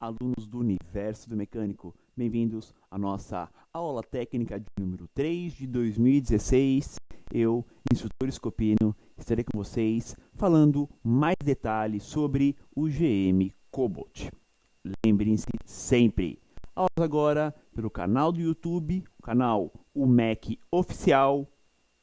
alunos do Universo do Mecânico. Bem-vindos à nossa aula técnica de número 3 de 2016. Eu, instrutor Scopino, estarei com vocês falando mais detalhes sobre o GM Cobalt. Lembrem-se sempre, aulas agora pelo canal do YouTube, o canal O Mec Oficial.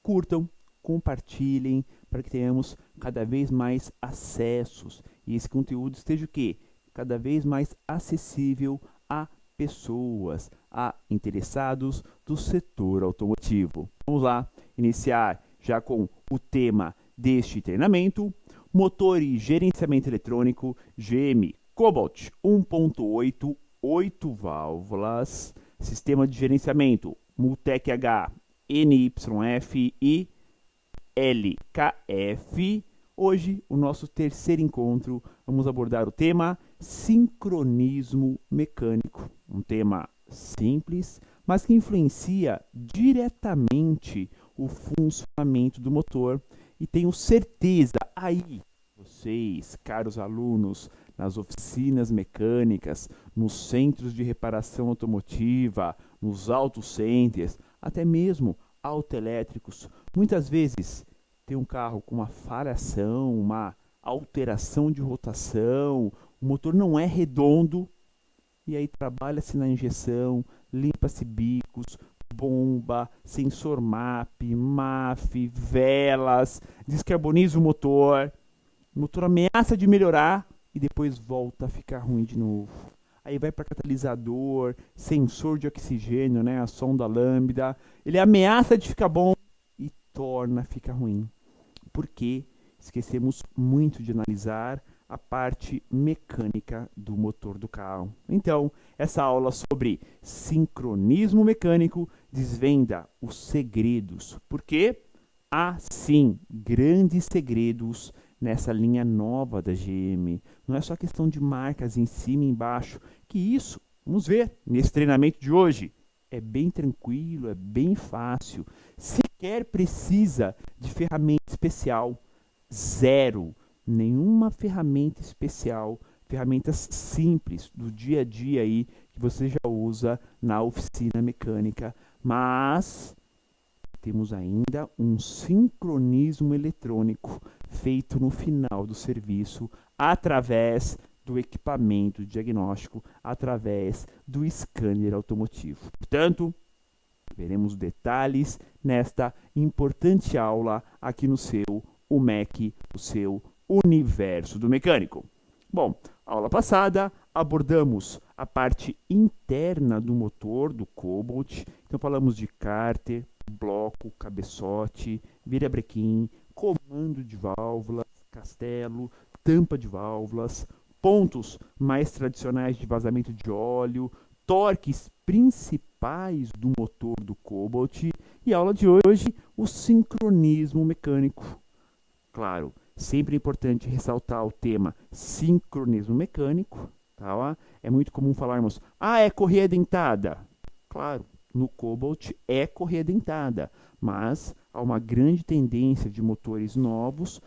Curtam, compartilhem, para que tenhamos cada vez mais acessos e esse conteúdo esteja o quê? Cada vez mais acessível a pessoas, a interessados do setor automotivo. Vamos lá, iniciar já com o tema deste treinamento: motor e gerenciamento eletrônico GM Cobalt 1.8, 8 válvulas, sistema de gerenciamento Multec H, NYF e LKF. Hoje, o nosso terceiro encontro, vamos abordar o tema sincronismo mecânico. Um tema simples, mas que influencia diretamente o funcionamento do motor. E tenho certeza, aí, vocês, caros alunos, nas oficinas mecânicas, nos centros de reparação automotiva, nos auto centers, até mesmo autoelétricos, muitas vezes tem um carro com uma falhação, uma alteração de rotação, o motor não é redondo, e aí trabalha-se na injeção, limpa-se bicos, bomba, sensor MAF, velas, descarboniza o motor ameaça de melhorar e depois volta a ficar ruim de novo. Aí vai para catalisador, sensor de oxigênio, né, a sonda lambda, ele ameaça de ficar bom e torna a ficar ruim. Porque esquecemos muito de analisar a parte mecânica do motor do carro. Então, essa aula sobre sincronismo mecânico desvenda os segredos, porque há sim grandes segredos nessa linha nova da GM. Não é só questão de marcas em cima e embaixo, que isso, vamos ver nesse treinamento de hoje, é bem tranquilo, é bem fácil, sequer precisa de ferramenta especial, zero, nenhuma ferramenta especial, ferramentas simples do dia a dia aí, que você já usa na oficina mecânica, mas temos ainda um sincronismo eletrônico feito no final do serviço através do equipamento diagnóstico, através do scanner automotivo. Portanto, veremos detalhes nesta importante aula aqui no seu UMEC, o seu Universo do Mecânico. Bom, aula passada abordamos a parte interna do motor do Cobalt, então falamos de cárter, bloco, cabeçote, virabrequim, comando de válvulas, castelo, tampa de válvulas, pontos mais tradicionais de vazamento de óleo, torques principais do motor do Cobalt e a aula de hoje, o sincronismo mecânico. Claro, sempre é importante ressaltar o tema sincronismo mecânico, tá? É muito comum falarmos, é correia dentada. Claro, no Cobalt é correia dentada, mas há uma grande tendência de motores novos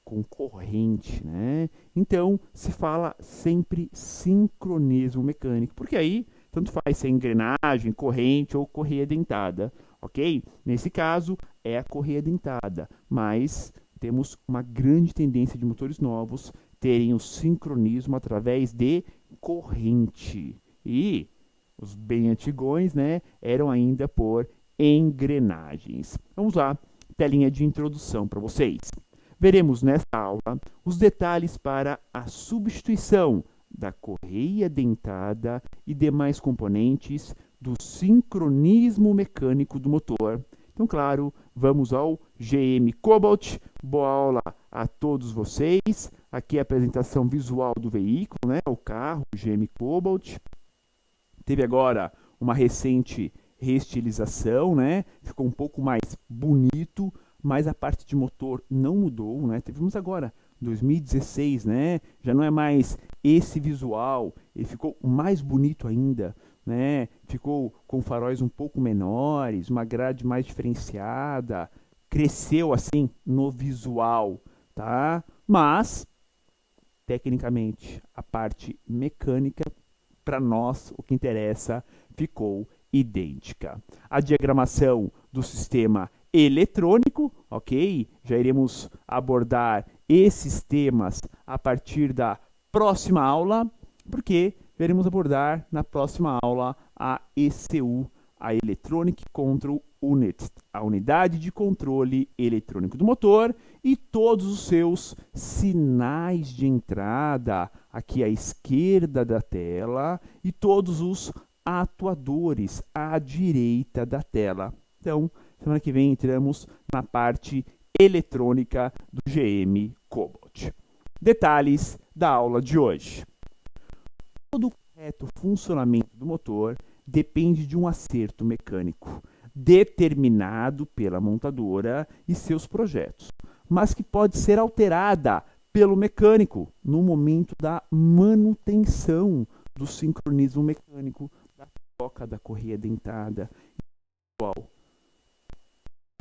com corrente, né? Então, se fala sempre sincronismo mecânico, porque aí tanto faz se é engrenagem, corrente ou correia dentada, ok? Nesse caso, é a correia dentada, mas temos uma grande tendência de motores novos terem o sincronismo através de corrente. E os bem antigões, né, eram ainda por engrenagens. Vamos lá, telinha de introdução para vocês. Veremos nesta aula os detalhes para a substituição da correia dentada e demais componentes do sincronismo mecânico do motor. Então, claro, vamos ao GM Cobalt. Boa aula a todos vocês. Aqui é a apresentação visual do veículo, né, o carro, o GM Cobalt. Teve agora uma recente reestilização, né? Ficou um pouco mais bonito, mas a parte de motor não mudou, né? Tivemos agora 2016, né? Já não é mais esse visual, ele ficou mais bonito ainda, né? Ficou com faróis um pouco menores, uma grade mais diferenciada, cresceu assim no visual, tá? Mas tecnicamente, a parte mecânica, para nós, o que interessa, ficou idêntica. A diagramação do sistema eletrônico, ok? Já iremos abordar esses temas a partir da próxima aula, porque veremos abordar na próxima aula a ECU, a Electronic Control Unit, a unidade de controle eletrônico do motor e todos os seus sinais de entrada, aqui à esquerda da tela, e todos os atuadores à direita da tela. Então, semana que vem entramos na parte eletrônica do GM Cobalt. Detalhes da aula de hoje. Todo o correto funcionamento do motor depende de um acerto mecânico, determinado pela montadora e seus projetos, mas que pode ser alterada pelo mecânico no momento da manutenção do sincronismo mecânico, da troca da correia dentada. Igual,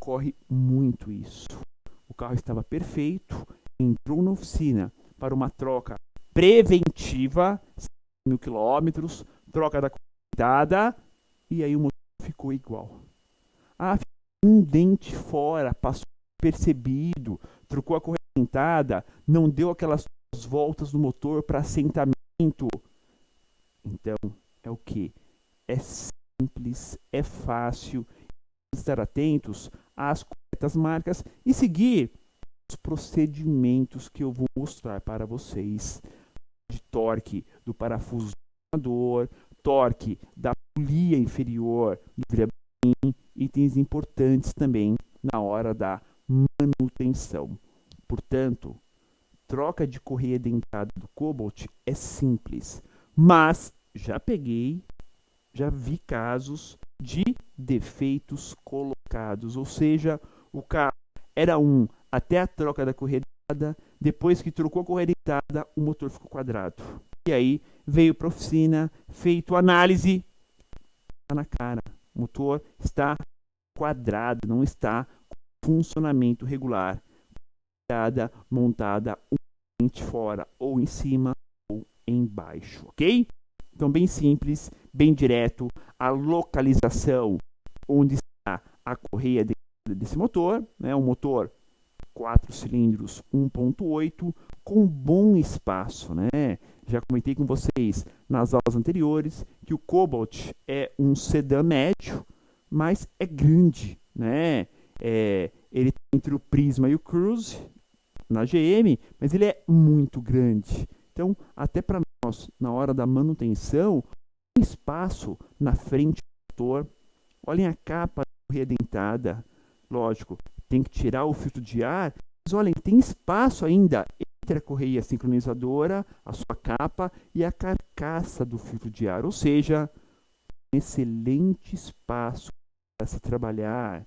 ocorre muito isso. O carro estava perfeito, entrou na oficina para uma troca preventiva, 1.000 km, troca da correia dentada, e aí o motor ficou igual. Ah, um dente fora, passou percebido, trocou a correia dentada, não deu aquelas voltas no motor para assentamento. Então, é o que? É simples, é fácil. Estar atentos às corretas marcas e seguir os procedimentos que eu vou mostrar para vocês. De torque do parafuso do armador, torque da polia inferior do virabrequim, itens importantes também na hora da manutenção. Portanto, troca de correia dentada do Cobalt é simples, mas já vi casos de defeitos colocados, ou seja, o carro era até a troca da correia dentada, depois que trocou a correia dentada, o motor ficou quadrado. E aí veio para a oficina, feito análise, está na cara, o motor está quadrado, não está com funcionamento regular, montada fora, ou em cima ou embaixo, ok? Então, bem simples, bem direto, a localização onde está a correia desse motor, né? Um motor 4 cilindros 1.8 com bom espaço, né? Já comentei com vocês nas aulas anteriores que o Cobalt é um sedã médio, mas é grande, né? Ele está entre o Prisma e o Cruze na GM, mas ele é muito grande. Então, até para nós, na hora da manutenção, tem espaço na frente do motor. Olhem a capa da correia dentada. Lógico, tem que tirar o filtro de ar, mas olhem, tem espaço ainda entre a correia sincronizadora, a sua capa e a carcaça do filtro de ar. Ou seja, um excelente espaço para se trabalhar.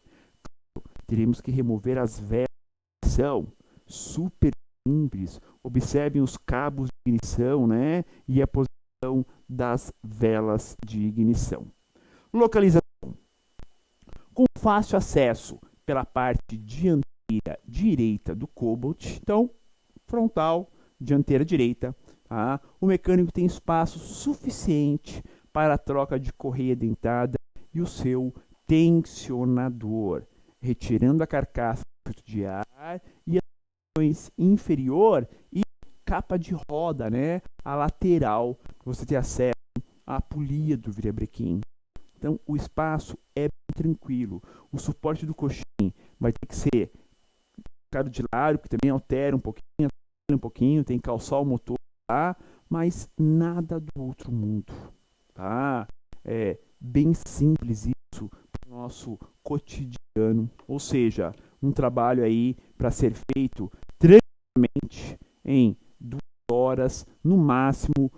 Teremos que remover as velas que são super simples. Observem os cabos de ignição, né? E a posição das velas de ignição. Localização. Com fácil acesso pela parte dianteira direita do Cobalt. Então, frontal, dianteira direita. Tá? O mecânico tem espaço suficiente para a troca de correia dentada e o seu tensionador, retirando a carcaça do filtro de ar e inferior e capa de roda, né? A lateral, você tem acesso à polia do virabrequim. Então, o espaço é bem tranquilo. O suporte do coxim vai ter que ser colocado de lado, que também altera um pouquinho, tem que calçar o motor, tá? Mas nada do outro mundo, tá? É bem simples isso para o nosso cotidiano, ou seja, um trabalho aí para ser feito tranquilamente em 2 horas, no máximo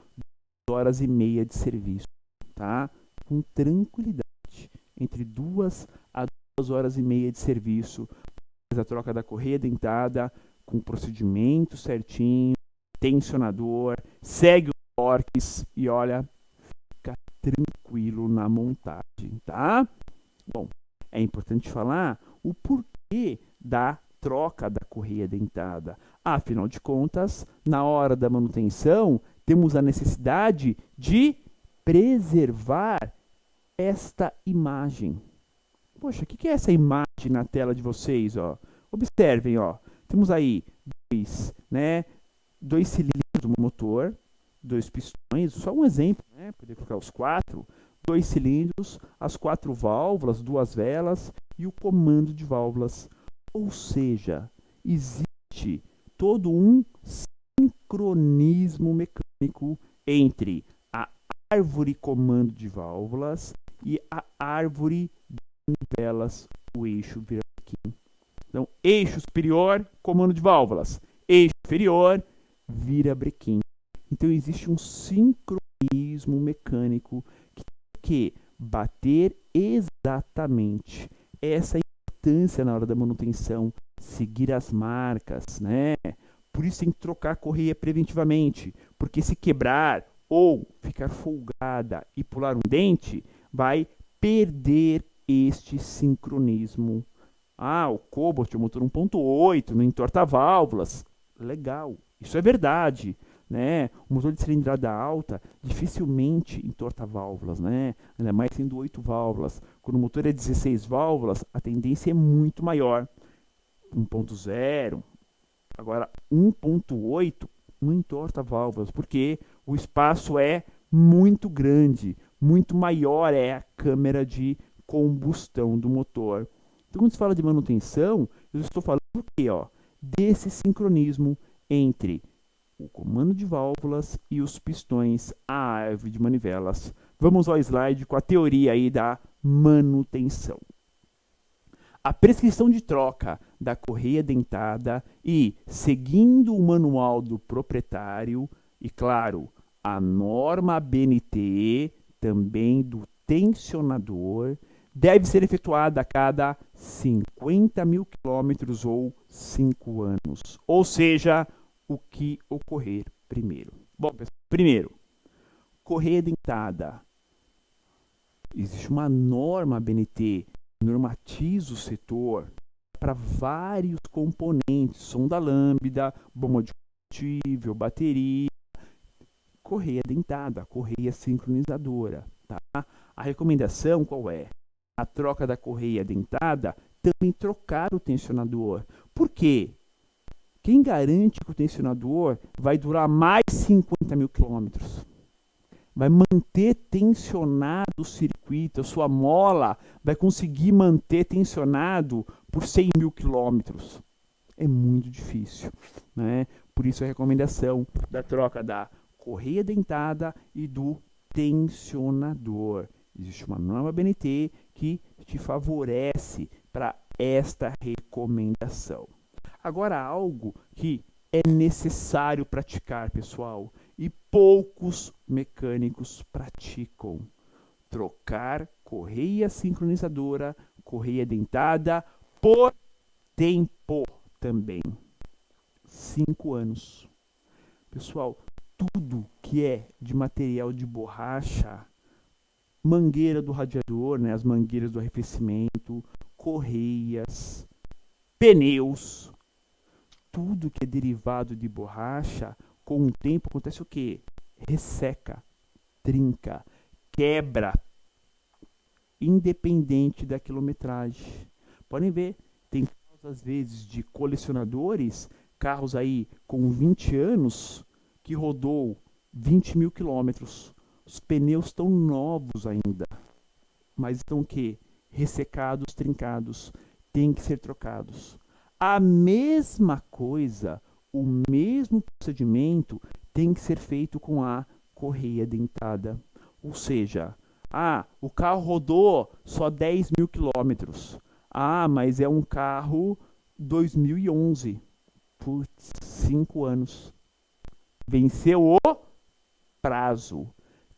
2 horas e meia de serviço, tá? Com tranquilidade, entre 2 a 2 horas e meia de serviço, faz a troca da correia dentada com o procedimento certinho, tensionador, segue os torques e olha, fica tranquilo na montagem, tá? Bom, é importante falar o porquê da troca da correia dentada. Afinal de contas, na hora da manutenção, temos a necessidade de preservar esta imagem. Poxa, o que é essa imagem na tela de vocês? Ó? Observem, ó. Temos aí dois cilindros do motor, dois pistões, só um exemplo, né? Poder colocar os quatro, dois cilindros, as quatro válvulas, duas velas e o comando de válvulas. Ou seja, existe todo um sincronismo mecânico entre a árvore comando de válvulas e a árvore de manivelas, o eixo vira-brequim. Então, eixo superior, comando de válvulas. Eixo inferior, vira-brequim. Então, existe um sincronismo mecânico que tem que bater exatamente. Essa é a importância na hora da manutenção, seguir as marcas, né? Por isso tem que trocar a correia preventivamente, porque se quebrar ou ficar folgada e pular um dente, vai perder este sincronismo. Ah, o Cobalt, o motor 1.8, não entorta válvulas. Legal, isso é verdade, né? O motor de cilindrada alta dificilmente entorta válvulas, né? Ainda mais sendo 8 válvulas. Quando o motor é 16 válvulas, a tendência é muito maior. 1.0, agora 1.8 não entorta válvulas, porque o espaço é muito grande, muito maior é a câmara de combustão do motor. Então, quando se fala de manutenção, eu estou falando do quê? Ó? Desse sincronismo entre o comando de válvulas e os pistões, a árvore de manivelas. Vamos ao slide com a teoria aí da manutenção. A prescrição de troca da correia dentada e, seguindo o manual do proprietário, e claro, a norma ABNT, também do tensionador, deve ser efetuada a cada 50 mil quilômetros ou 5 anos. Ou seja, o que ocorrer primeiro. Bom, pessoal, primeiro, correia dentada. Existe uma norma ABNT, normatiza o setor para vários componentes, sonda lambda, bomba de combustível, bateria, correia dentada, correia sincronizadora. Tá? A recomendação qual é? A troca da correia dentada, também trocar o tensionador. Por quê? Quem garante que o tensionador vai durar mais 50 mil quilômetros? Vai manter tensionado o circuito, a sua mola vai conseguir manter tensionado por 100 mil quilômetros. É muito difícil, né? Por isso a recomendação da troca da correia dentada e do tensionador. Existe uma norma BNT que te favorece para esta recomendação. Agora, algo que é necessário praticar, pessoal, e poucos mecânicos praticam. Trocar correia sincronizadora, correia dentada por tempo também. 5 anos. Pessoal, tudo que é de material de borracha, mangueira do radiador, né, as mangueiras do arrefecimento, correias, pneus, tudo que é derivado de borracha, com o tempo acontece o quê? Resseca, trinca, quebra, independente da quilometragem. Podem ver, tem carros às vezes de colecionadores, carros aí com 20 anos, que rodou 20 mil quilômetros. Os pneus estão novos ainda, mas estão o quê? Ressecados, trincados, têm que ser trocados. A mesma coisa, o mesmo procedimento tem que ser feito com a correia dentada. Ou seja, o carro rodou só 10 mil quilômetros. Mas é um carro 2011. Por 5 anos. Venceu o prazo.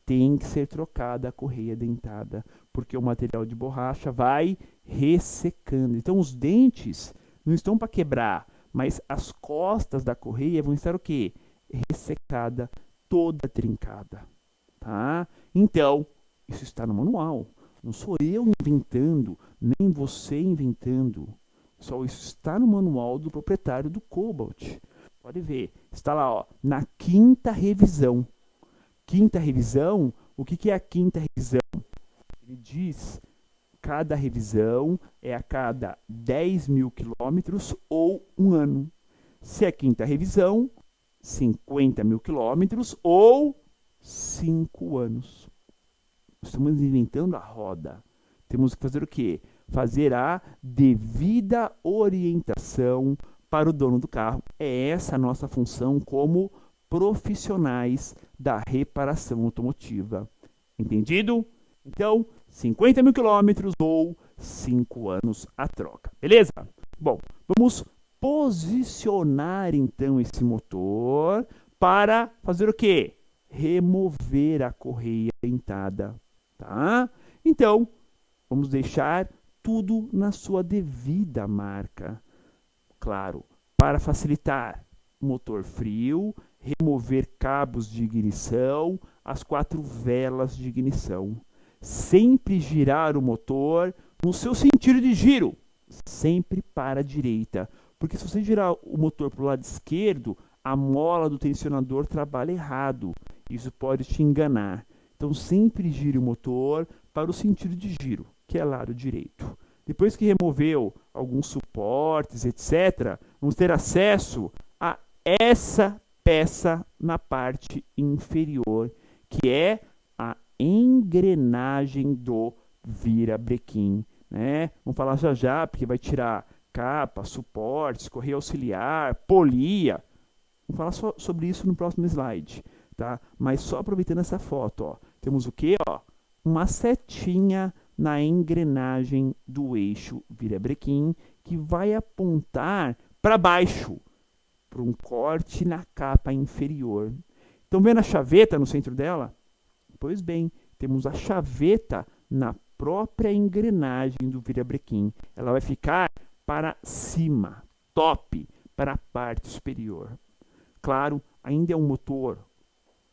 Tem que ser trocada a correia dentada, porque o material de borracha vai ressecando. Então, os dentes não estão para quebrar, mas as costas da correia vão estar o quê? Ressecada, toda trincada. Tá? Então, isso está no manual. Não sou eu inventando, nem você inventando. Pessoal, isso está no manual do proprietário do Cobalt. Pode ver, está lá, ó, na quinta revisão. Quinta revisão, o que é a quinta revisão? Ele diz cada revisão é a cada 10.000 quilômetros ou um ano. Se é quinta revisão, 50.000 quilômetros ou 5 anos. Estamos inventando a roda. Temos que fazer o quê? Fazer a devida orientação para o dono do carro. É essa a nossa função como profissionais da reparação automotiva. Entendido? Então, 50.000 quilômetros ou 5 anos a troca. Beleza? Bom, vamos posicionar então esse motor para fazer o quê? Remover a correia dentada. Tá? Então, vamos deixar tudo na sua devida marca. Claro, para facilitar, motor frio, remover cabos de ignição, as 4 velas de ignição. Sempre girar o motor no seu sentido de giro, sempre para a direita. Porque se você girar o motor para o lado esquerdo, a mola do tensionador trabalha errado. Isso pode te enganar. Então sempre gire o motor para o sentido de giro, que é lado direito. Depois que removeu alguns suportes, etc., vamos ter acesso a essa peça na parte inferior, que é a engrenagem do virabrequim, né? Vamos falar já já, porque vai tirar capa, suportes, correia auxiliar, polia. Vamos falar sobre isso no próximo slide, tá? Mas só aproveitando essa foto, ó, temos o quê? Ó, uma setinha na engrenagem do eixo virabrequim que vai apontar para baixo, para um corte na capa inferior. Estão vendo a chaveta no centro dela? Pois bem, temos a chaveta na própria engrenagem do virabrequim. Ela vai ficar para cima, top, para a parte superior. Claro, ainda é um motor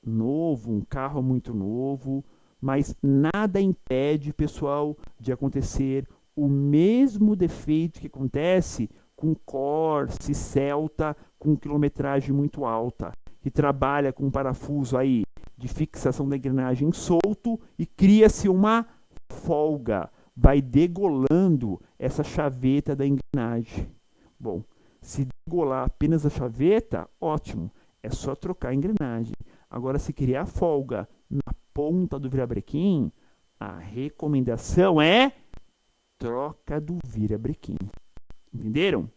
novo, um carro muito novo, mas nada impede, pessoal, de acontecer o mesmo defeito que acontece com Corsa, Celta, com quilometragem muito alta, que trabalha com um parafuso aí de fixação da engrenagem solto e cria-se uma folga, vai degolando essa chaveta da engrenagem. Bom, se degolar apenas a chaveta, ótimo, é só trocar a engrenagem. Agora, se criar folga na ponta do virabrequim, a recomendação é troca do virabrequim. Entenderam?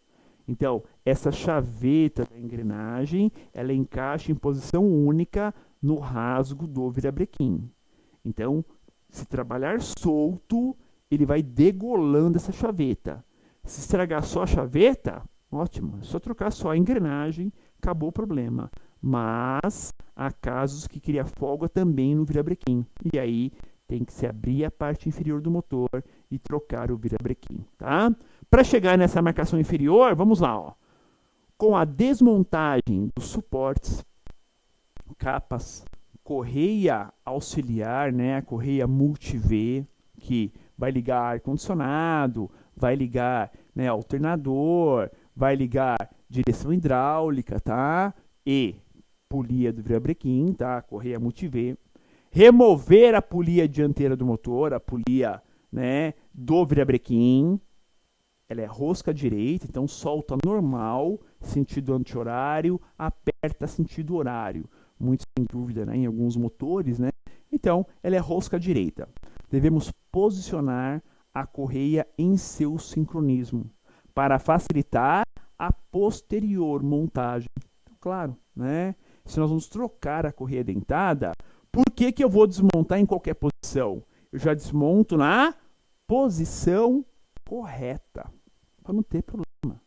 Então, essa chaveta da engrenagem, ela encaixa em posição única no rasgo do virabrequim. Então, se trabalhar solto, ele vai degolando essa chaveta. Se estragar só a chaveta, ótimo, é só trocar só a engrenagem, acabou o problema. Mas há casos que cria folga também no virabrequim. E aí tem que se abrir a parte inferior do motor e trocar o virabrequim, tá? Para chegar nessa marcação inferior, vamos lá, ó. Com a desmontagem dos suportes, capas, correia auxiliar, né, a correia multi-V, que vai ligar ar-condicionado, vai ligar, né, alternador, vai ligar direção hidráulica, tá? E polia do virabrequim, tá? Correia multi-V. Remover a polia dianteira do motor, a polia, né, do virabrequim. Ela é rosca direita, então solta normal, sentido anti-horário, aperta sentido horário. Muito sem dúvida, né, em alguns motores, né? Então, ela é rosca direita. Devemos posicionar a correia em seu sincronismo para facilitar a posterior montagem. Claro, né? Se nós vamos trocar a correia dentada, por que eu vou desmontar em qualquer posição? Eu já desmonto na posição correta, para não ter problema,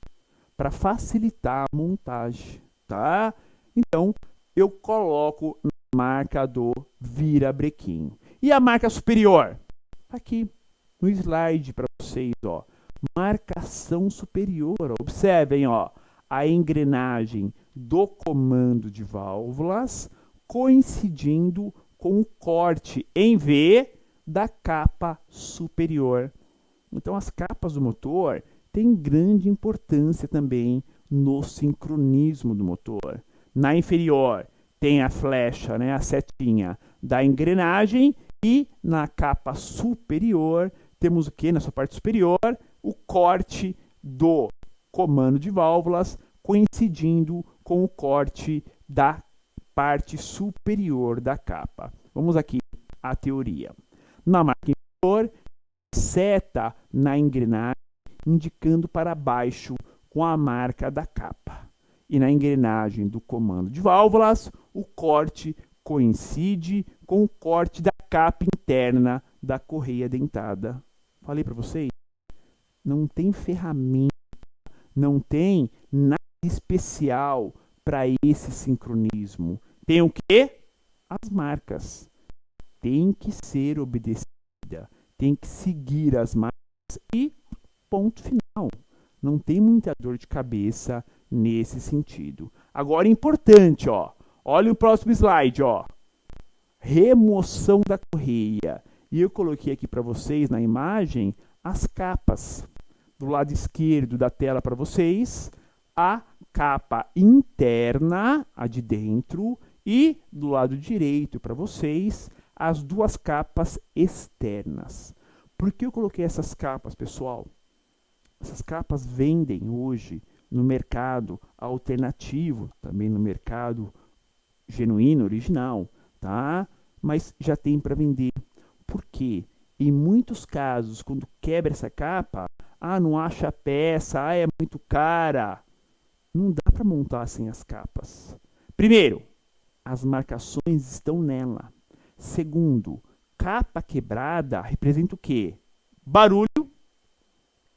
para facilitar a montagem, tá? Então, eu coloco na marca do virabrequim. E a marca superior? Aqui no slide para vocês, ó. Marcação superior, ó. Observem, ó, a engrenagem do comando de válvulas coincidindo com o corte em V da capa superior. Então, as capas do motor tem grande importância também no sincronismo do motor. Na inferior tem a flecha, né, a setinha da engrenagem, e na capa superior temos o que? Na sua parte superior, o corte do comando de válvulas coincidindo com o corte da parte superior da capa. Vamos aqui à teoria. Na marca inferior, seta na engrenagem indicando para baixo com a marca da capa. E na engrenagem do comando de válvulas, o corte coincide com o corte da capa interna da correia dentada. Falei para vocês, não tem ferramenta, não tem nada especial para esse sincronismo. Tem o quê? As marcas. Tem que ser obedecida, tem que seguir as marcas e ponto final. Não tem muita dor de cabeça nesse sentido. Agora, importante, ó. Olha o próximo slide, ó. Remoção da correia. E eu coloquei aqui para vocês na imagem as capas. Do lado esquerdo da tela para vocês, a capa interna, a de dentro, e do lado direito para vocês, as duas capas externas. Por que eu coloquei essas capas, pessoal? Essas capas vendem hoje no mercado alternativo, também no mercado genuíno, original, tá? Mas já tem para vender. Por quê? Em muitos casos, quando quebra essa capa, não acha a peça, é muito cara. Não dá para montar sem as capas. Primeiro, as marcações estão nela. Segundo, capa quebrada representa o quê? Barulho,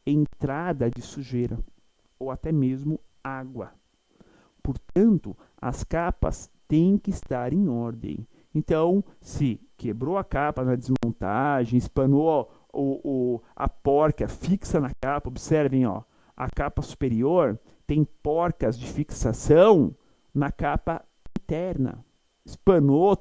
entrada de sujeira ou até mesmo água. Portanto, as capas têm que estar em ordem. Então, se quebrou a capa na desmontagem, espanou a porca fixa na capa, observem, ó, a capa superior tem porcas de fixação na capa interna. Espanou,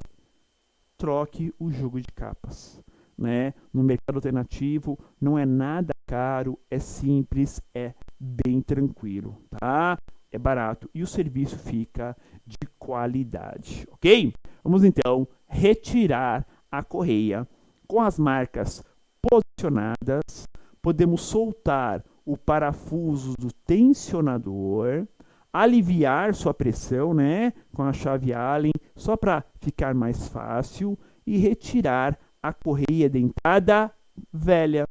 troque o jogo de capas. Né? No mercado alternativo não é nada caro, é simples, é bem tranquilo, tá? É barato e o serviço fica de qualidade, ok? Vamos então retirar a correia com as marcas posicionadas. Podemos soltar o parafuso do tensionador, aliviar sua pressão, né, com a chave Allen, só para ficar mais fácil, e retirar a correia dentada velha,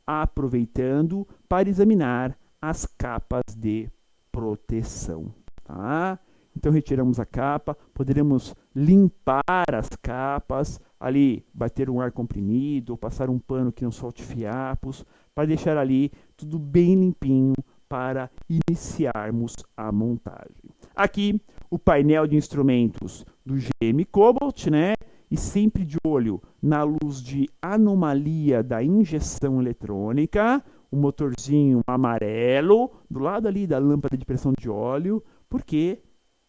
aproveitando para examinar as capas de proteção, tá? Então retiramos a capa, poderemos limpar as capas, ali bater um ar comprimido, ou passar um pano que não solte fiapos, para deixar ali tudo bem limpinho para iniciarmos a montagem. Aqui o painel de instrumentos do GM Cobalt, né? E sempre de olho na luz de anomalia da injeção eletrônica, o motorzinho amarelo do lado ali da lâmpada de pressão de óleo, porque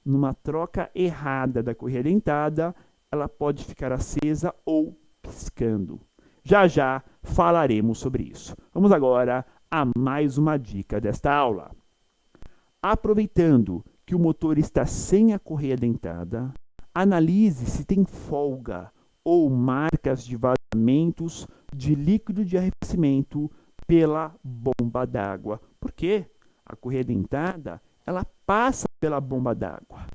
numa troca errada da correia dentada, ela pode ficar acesa ou piscando. Já já falaremos sobre isso. Vamos agora a mais uma dica desta aula. Aproveitando que o motor está sem a correia dentada, analise se tem folga ou marcas de vazamentos de líquido de arrefecimento pela bomba d'água. Por quê? A correia dentada, ela passa pela bomba d'água.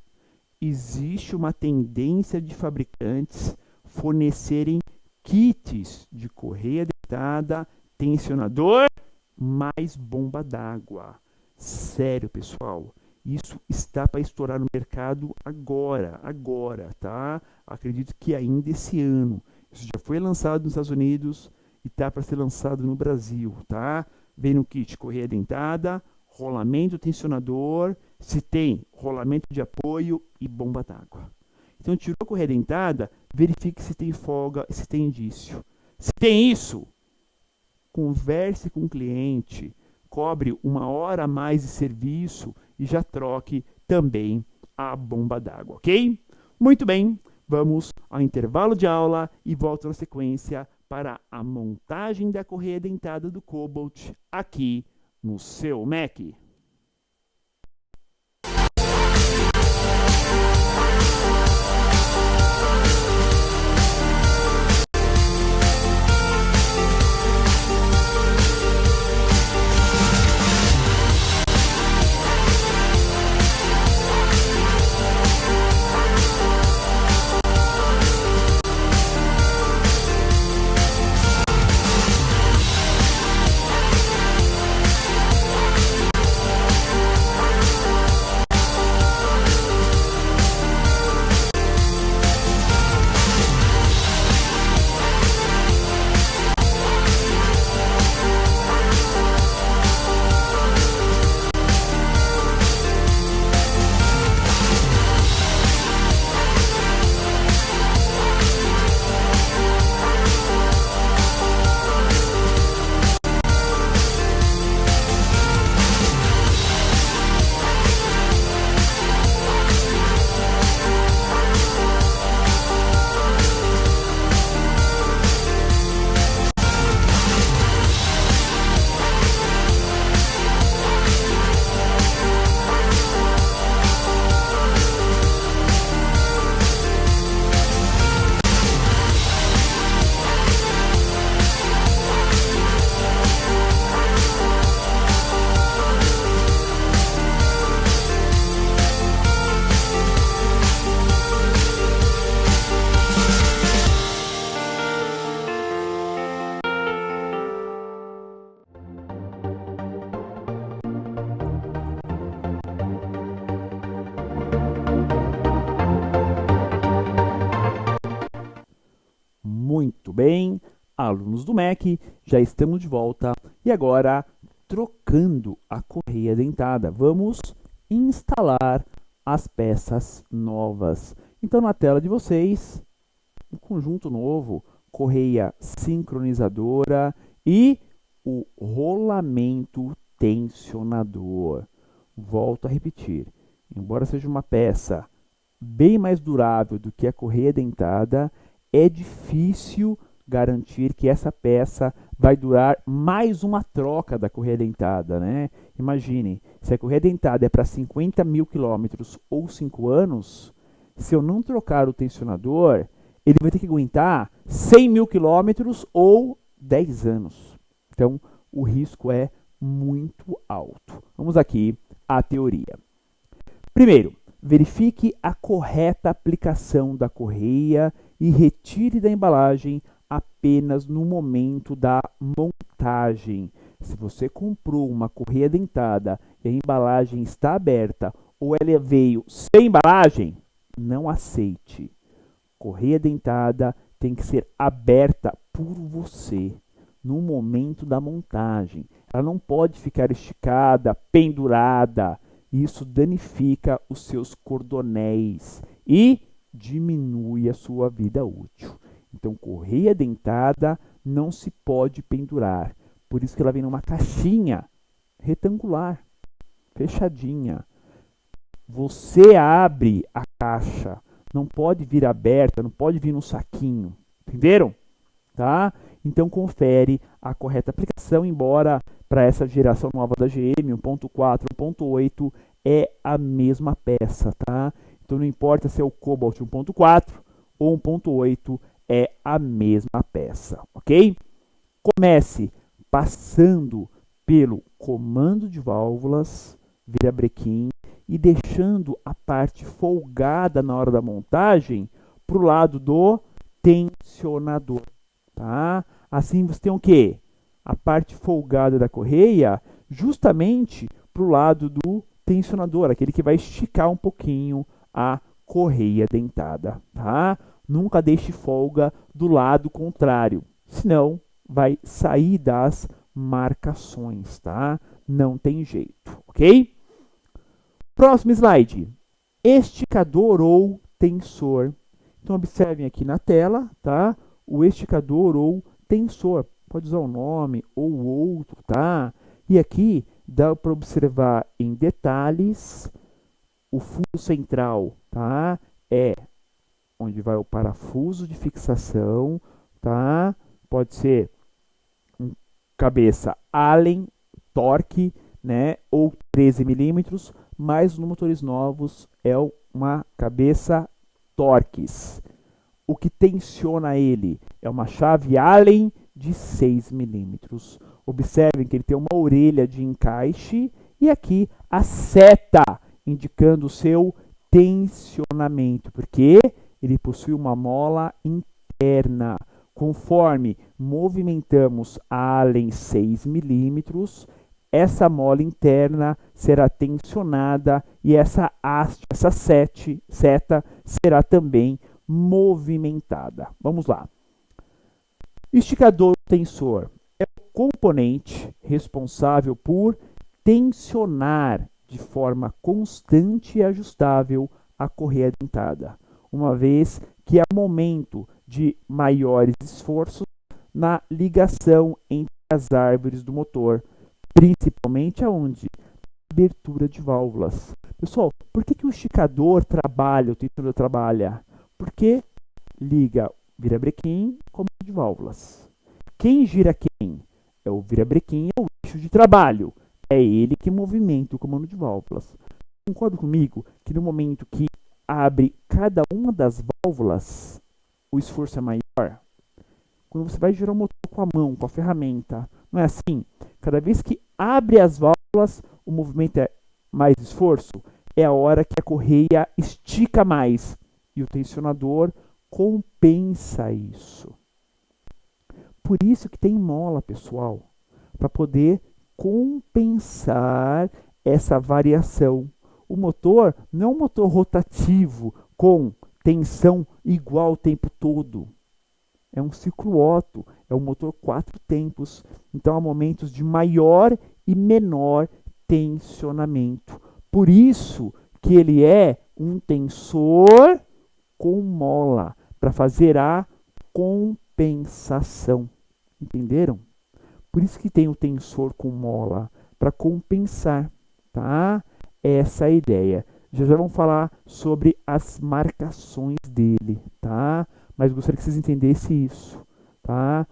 Existe uma tendência de fabricantes fornecerem kits de correia dentada, tensionador, mais bomba d'água. Sério, pessoal. Isso está para estourar no mercado agora, tá? Acredito que ainda esse ano. Isso já foi lançado nos Estados Unidos e está para ser lançado no Brasil, tá? Vem no kit correia dentada, rolamento tensionador, se tem rolamento de apoio e bomba d'água. Então, tirou a correia dentada, verifique se tem folga, se tem indício. Se tem isso, converse com o cliente, cobre 1 hora a mais de serviço e já troque também a bomba d'água, ok? Muito bem, vamos ao intervalo de aula e volto na sequência para a montagem da correia dentada do Cobalt aqui no seu Mac. Muito bem, alunos do MEC, já estamos de volta e agora trocando a correia dentada. Vamos instalar as peças novas. Então na tela de vocês, um conjunto novo, correia sincronizadora e o rolamento tensionador. Volto a repetir, embora seja uma peça bem mais durável do que a correia dentada, é difícil garantir que essa peça vai durar mais uma troca da correia dentada, né? Imaginem, se a correia dentada é para 50 mil quilômetros ou 5 anos, se eu não trocar o tensionador, ele vai ter que aguentar 100 mil quilômetros ou 10 anos. Então, o risco é muito alto. Vamos aqui à teoria. Primeiro, verifique a correta aplicação da correia e retire da embalagem apenas no momento da montagem. Se você comprou uma correia dentada e a embalagem está aberta ou ela veio sem embalagem, não aceite. Correia dentada tem que ser aberta por você no momento da montagem. Ela não pode ficar esticada, pendurada. Isso danifica os seus cordonéis e diminui a sua vida útil. Então, correia dentada não se pode pendurar. Por isso que ela vem numa caixinha retangular, fechadinha. Você abre a caixa, não pode vir aberta, não pode vir no saquinho. Entenderam? Tá? Então, confere a correta aplicação, embora para essa geração nova da GM, 1.4, 1.8, é a mesma peça, tá? Então, não importa se é o Cobalt 1.4 ou 1.8, é a mesma peça, ok? Comece passando pelo comando de válvulas, virabrequim, e deixando a parte folgada na hora da montagem para o lado do tensionador, tá? Assim você tem o quê? A parte folgada da correia justamente para o lado do tensionador, aquele que vai esticar um pouquinho a correia dentada, tá? Nunca deixe folga do lado contrário, senão vai sair das marcações, tá? Não tem jeito, ok? Próximo slide, esticador ou tensor. Então, observem aqui na tela, tá? O esticador ou tensor. Pode usar um nome ou outro, tá? E aqui dá para observar em detalhes o fuso central, tá? É onde vai o parafuso de fixação, tá? Pode ser um cabeça Allen, torque, né, ou 13 milímetros, mas nos motores novos é uma cabeça Torx. O que tensiona ele é uma chave Allen de 6 milímetros. Observem que ele tem uma orelha de encaixe e aqui a seta indicando o seu tensionamento, porque ele possui uma mola interna. Conforme movimentamos a Allen 6 milímetros, essa mola interna será tensionada e essa haste, essa seta será também movimentada. Vamos lá. Esticador tensor é o componente responsável por tensionar de forma constante e ajustável a correia dentada, uma vez que há momento de maiores esforços na ligação entre as árvores do motor, principalmente aonde? Abertura de válvulas. Pessoal, por que o esticador trabalha, o tensionador trabalha? Porque liga o virabrequim com o de válvulas. Quem gira quem? É o virabrequim, é o eixo de trabalho. É ele que movimenta o comando de válvulas. Concorda comigo que no momento que abre cada uma das válvulas, o esforço é maior? Quando você vai girar o motor com a mão, com a ferramenta, não é assim? Cada vez que abre as válvulas, o movimento é mais esforço. É a hora que a correia estica mais. E o tensionador compensa isso. Por isso que tem mola, pessoal, para poder compensar essa variação. O motor não é um motor rotativo com tensão igual o tempo todo. É um ciclo Otto, é um motor 4 tempos. Então há momentos de maior e menor tensionamento. Por isso que ele é um tensor com mola, para fazer a compensação. Entenderam? Por isso que tem o tensor com mola, para compensar, tá? Essa é a ideia. Já vamos falar sobre as marcações dele, tá? Mas gostaria que vocês entendessem isso, tá?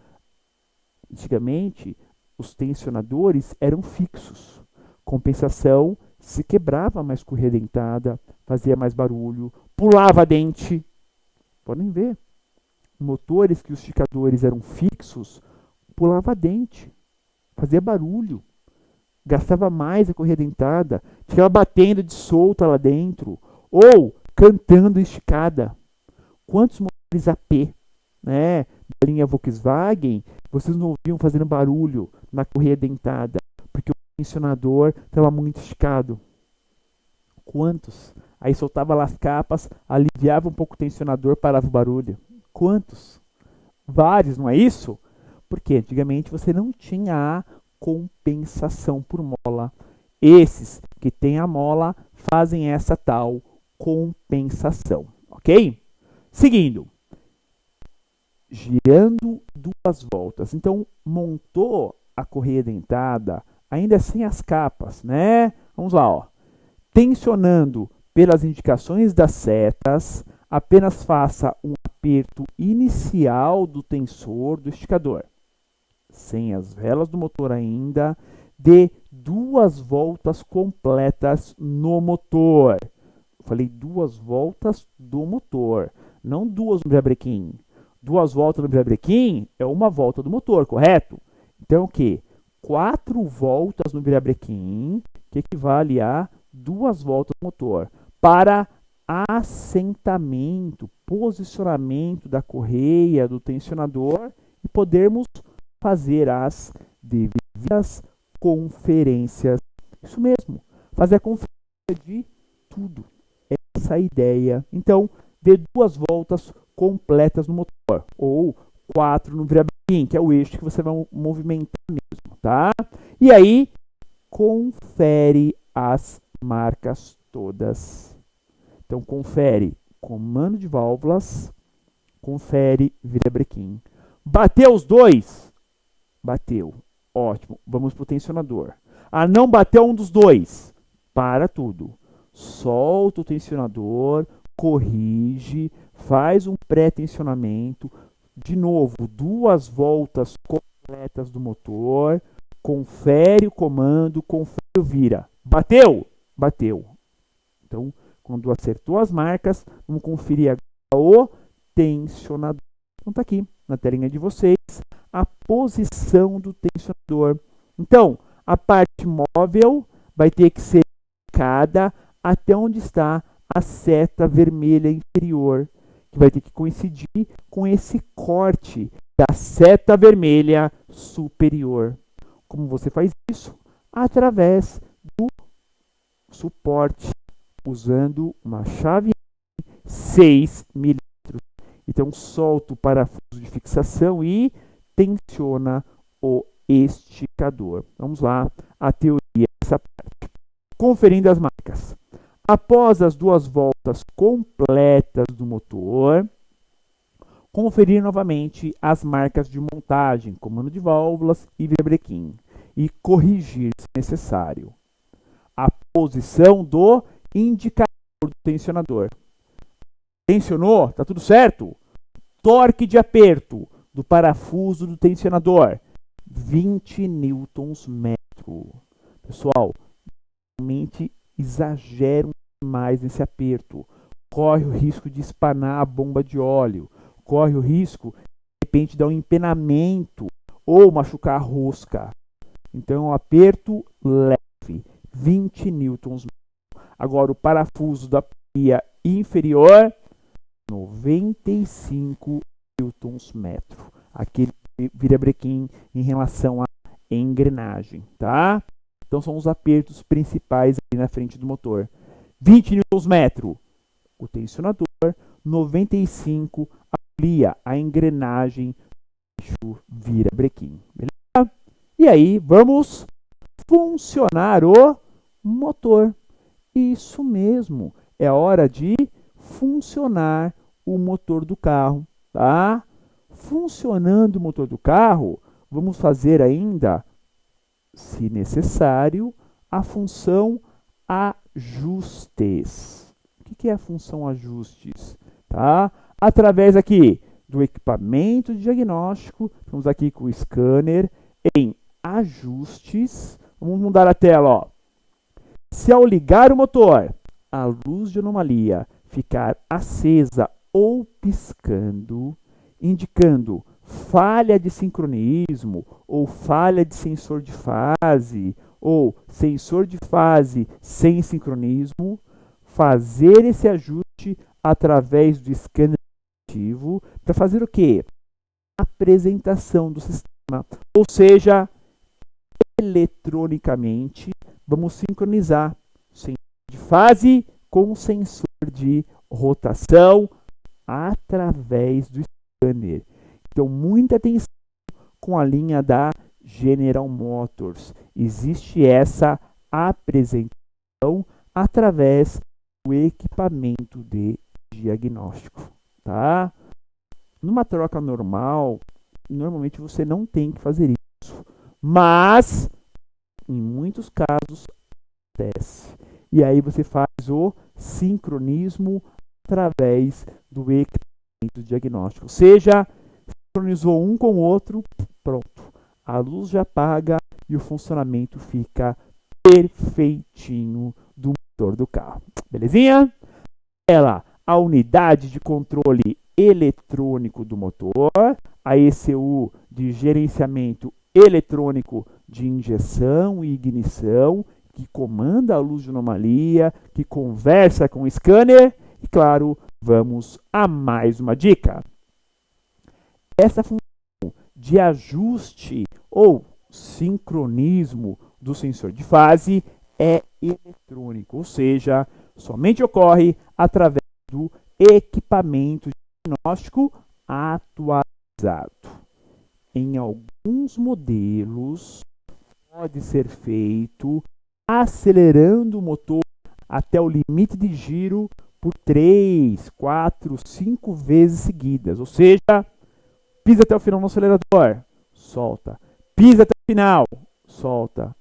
Antigamente, os tensionadores eram fixos. Compensação, se quebrava mais correia dentada, fazia mais barulho, pulava dente. Podem ver. Motores que os esticadores eram fixos, pulava dente, fazia barulho, gastava mais a correia dentada, ficava batendo de solta lá dentro, ou cantando esticada. Quantos motores AP, né, da linha Volkswagen, vocês não ouviam fazendo barulho na correia dentada, porque o tensionador estava muito esticado? Quantos? Aí soltava lá as capas, aliviava um pouco o tensionador, parava o barulho. Quantos? Vários, não é isso? Porque antigamente você não tinha a compensação por mola. Esses que têm a mola fazem essa tal compensação, ok? Seguindo, girando 2 voltas. Então, montou a correia dentada, ainda sem as capas, né? Vamos lá, ó. Tensionando pelas indicações das setas, apenas faça um aperto inicial do tensor do esticador, sem as velas do motor ainda, dê 2 voltas completas no motor. Eu falei 2 voltas do motor, não 2 no virabrequim. 2 voltas no virabrequim é 1 volta do motor, correto? Então o que? 4 voltas no virabrequim, que equivale a 2 voltas do motor, para assentamento, posicionamento da correia, do tensionador, e podermos fazer as devidas conferências. Isso mesmo, fazer a conferência de tudo. Essa é a ideia. Então, dê 2 voltas completas no motor, ou 4 no virabrequim, que é o eixo que você vai movimentar mesmo, tá? E aí, confere as marcas todas. Então, confere comando de válvulas, confere virabrequim. Bateu os dois? Bateu. Ótimo. Vamos para o tensionador. Ah, não bateu um dos dois? Para tudo. Solta o tensionador, corrige, faz um pré-tensionamento. De novo, 2 voltas completas do motor. confere o comando, confere o vira. Bateu? Bateu. Então, quando acertou as marcas, vamos conferir agora o tensionador. Então, está aqui na telinha de vocês a posição do tensionador. Então, a parte móvel vai ter que ser indicada até onde está a seta vermelha inferior, que vai ter que coincidir com esse corte da seta vermelha superior. Como você faz isso? Através do suporte, usando uma chave 6 milímetros. Então, solta o parafuso de fixação e tensiona o esticador. Vamos lá, a teoria dessa parte. Conferindo as marcas. Após as 2 voltas completas do motor, conferir novamente as marcas de montagem, comando de válvulas e virabrequim, e corrigir se necessário. A posição do indicador do tensionador. Tensionou? Tá tudo certo? Torque de aperto do parafuso do tensionador, 20 Nm. Pessoal, realmente exageram demais nesse aperto. Corre o risco de espanar a bomba de óleo. Corre o risco, de repente, dar um empenamento ou machucar a rosca. Então, aperto leve, 20 Nm. Agora, o parafuso da pia inferior, 95 Nm. Aquele virabrequim em relação à engrenagem, tá? Então, são os apertos principais ali na frente do motor. 20 Nm, o tensionador, 95 amplia a engrenagem do virabrequim. Beleza? E aí, vamos funcionar o motor. Isso mesmo, é hora de funcionar o motor do carro, tá? Funcionando o motor do carro, vamos fazer ainda, se necessário, a função ajustes. O que é a função ajustes? Tá? Através aqui do equipamento de diagnóstico, estamos aqui com o scanner em ajustes. Vamos mudar a tela, ó. Se ao ligar o motor, a luz de anomalia ficar acesa ou piscando, indicando falha de sincronismo ou falha de sensor de fase ou sensor de fase sem sincronismo, fazer esse ajuste através do scanner ativo para fazer o quê? Apresentação do sistema, ou seja, eletronicamente vamos sincronizar sensor de fase com sensor de rotação através do scanner. Então, muita atenção com a linha da General Motors. Existe essa apresentação através do equipamento de diagnóstico, tá? Numa troca normal, normalmente você não tem que fazer isso, mas em muitos casos acontece. E aí você faz o sincronismo através do equipamento diagnóstico. Ou seja, sincronizou um com o outro, pronto. A luz já apaga e o funcionamento fica perfeitinho do motor do carro. Belezinha? Ela, a unidade de controle eletrônico do motor, a ECU de gerenciamento eletrônico de injeção e ignição, que comanda a luz de anomalia, que conversa com o scanner. E claro, vamos a mais uma dica. Essa função de ajuste ou sincronismo do sensor de fase é eletrônico, ou seja, somente ocorre através do equipamento diagnóstico atualizado. Em alguns modelos, pode ser feito acelerando o motor até o limite de giro por 3, 4, 5 vezes seguidas. Ou seja, pisa até o final no acelerador, solta. Pisa até o final, solta.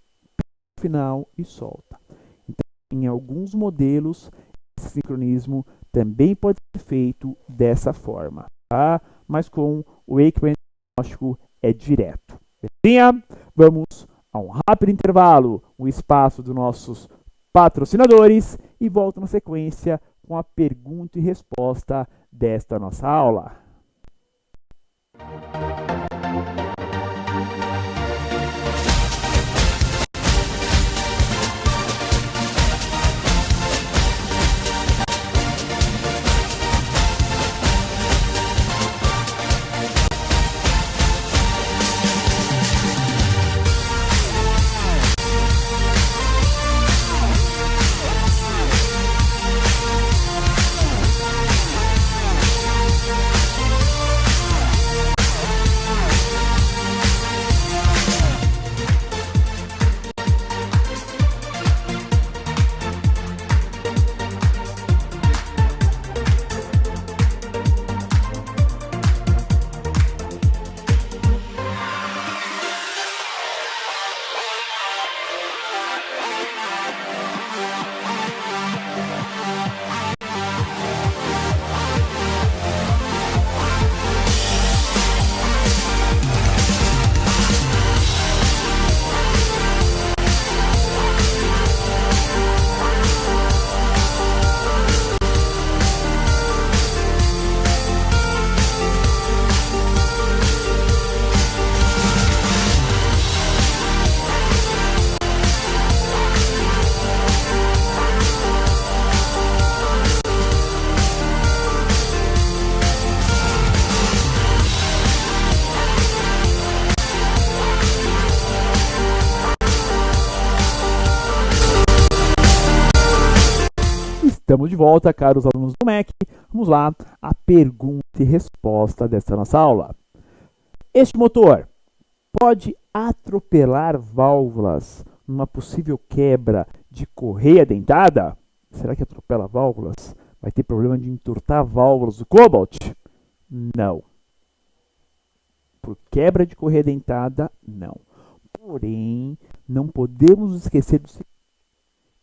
Pisa até o final e solta. Então, em alguns modelos, esse sincronismo também pode ser feito dessa forma, tá? Mas com o equipamento diagnóstico é direto. Beleza? Vamos a um rápido intervalo, o espaço dos nossos patrocinadores e volto na sequência com a pergunta e resposta desta nossa aula. Estamos de volta, caros alunos do MEC. Vamos lá, a pergunta e resposta desta nossa aula. Este motor pode atropelar válvulas numa possível quebra de correia dentada? Será que atropela válvulas? Vai ter problema de entortar válvulas do Cobalt? Não. Por quebra de correia dentada, não. Porém, não podemos esquecer do seguinte: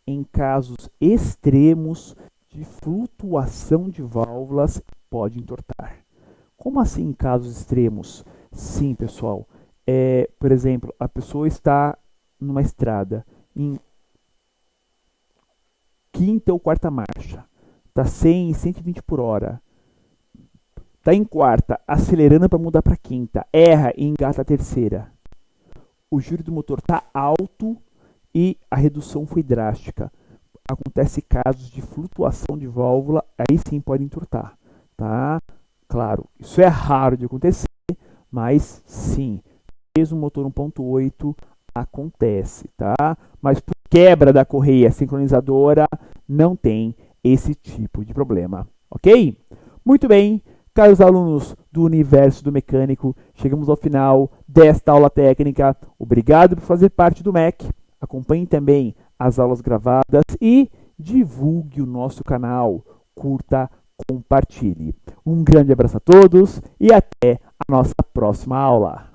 em casos extremos de flutuação de válvulas, pode entortar. Como assim em casos extremos? Sim, pessoal. Por exemplo, a pessoa está numa estrada em quinta ou quarta marcha, está 100 e 120 por hora, está em quarta, acelerando para mudar para quinta, erra e engata a terceira. O giro do motor está alto e a redução foi drástica. Acontece casos de flutuação de válvula, aí sim pode entortar, tá? Claro, isso é raro de acontecer, mas sim, mesmo motor 1.8 acontece, tá? Mas por quebra da correia sincronizadora, não tem esse tipo de problema, ok? Muito bem, caros alunos do Universo do Mecânico, chegamos ao final desta aula técnica. Obrigado por fazer parte do MEC. Acompanhe também as aulas gravadas e divulgue o nosso canal. Curta, compartilhe. Um grande abraço a todos e até a nossa próxima aula.